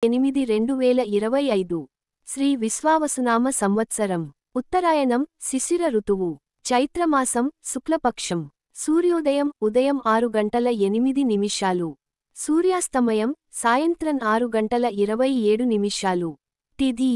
8/2025 శ్రీ విశ్వావసునామ సంవత్సరం ఉత్తరాయణం శిశిర ఋతువు చైత్రమాసం శుక్లపక్షం సూర్యోదయం ఉదయం 6:08 సూర్యాస్తమయం సాయంత్రం 6:27 తిథి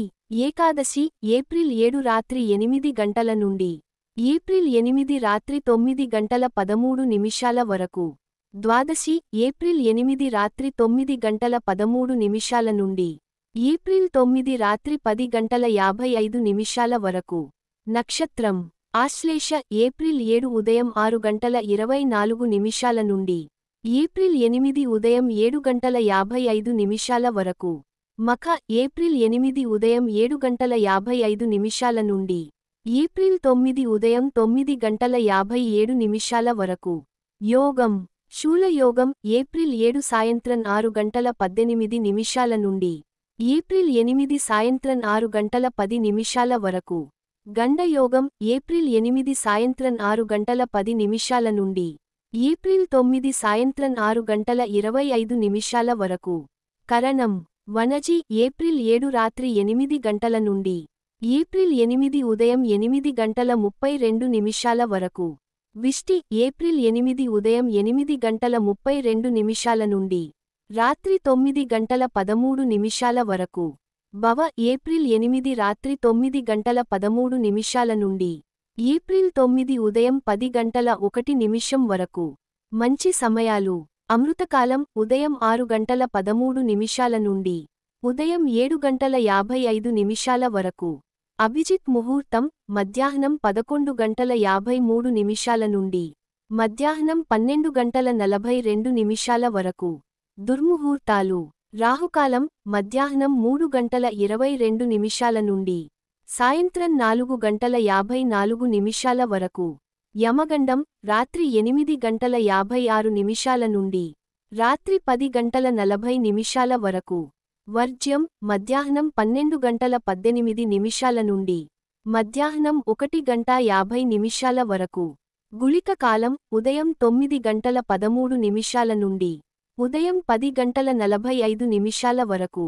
ఏకాదశి ఏప్రిల్ 7 రాత్రి 8 గంటల నుండి ఏప్రిల్ 8 రాత్రి 9:13 వరకు ద్వాదశి ఏప్రిల్ 8 రాత్రి 9:13 నుండి ఏప్రిల్ 9 రాత్రి 10:55 వరకు నక్షత్రం ఆశ్లేష ఏప్రిల్ 7 ఉదయం 6:24 నుండి ఏప్రిల్ 8 ఉదయం 7:55 వరకు మఖ ఏప్రిల్ 8 ఉదయం 7:55 నుండి ఏప్రిల్ 9 ఉదయం 9:57 వరకు యోగం శూలయోగం ఏప్రిల్ 7 సాయంత్రం 6:18 నుండి ఏప్రిల్ 8 సాయంత్రం 6:10 వరకు గండయోగం ఏప్రిల్ 8 సాయంత్రం 6:10 నుండి ఏప్రిల్ 9 సాయంత్రం 6:25 వరకు కరణం వనజి ఏప్రిల్ 7 రాత్రి 8 గంటల నుండి ఏప్రిల్ 8 ఉదయం 8:32 వరకు విష్టి ఏప్రిల్ 8 ఉదయం 8:32 నుండి రాత్రి 9:13 వరకు భవ ఏప్రిల్ 8 రాత్రి 9:13 నుండి ఏప్రిల్ 9 ఉదయం 10:01 వరకు మంచి సమయాలు అమృతకాలం ఉదయం 6:13 నుండి ఉదయం 7:55 వరకు అభిజిత్ ముహూర్తం మధ్యాహ్నం 11:53 నుండి మధ్యాహ్నం 12:42 వరకు దుర్ముహూర్తాలు రాహుకాలం మధ్యాహ్నం 3:22 నుండి సాయంత్రం 4:54 వరకు యమగండం రాత్రి 8:56 నుండి రాత్రి 10:40 వరకు వర్జ్యం మధ్యాహ్నం 12:18 నుండి మధ్యాహ్నం 1:50 వరకు గుళిక కాలం ఉదయం 9:13 నుండి ఉదయం 10:45 వరకు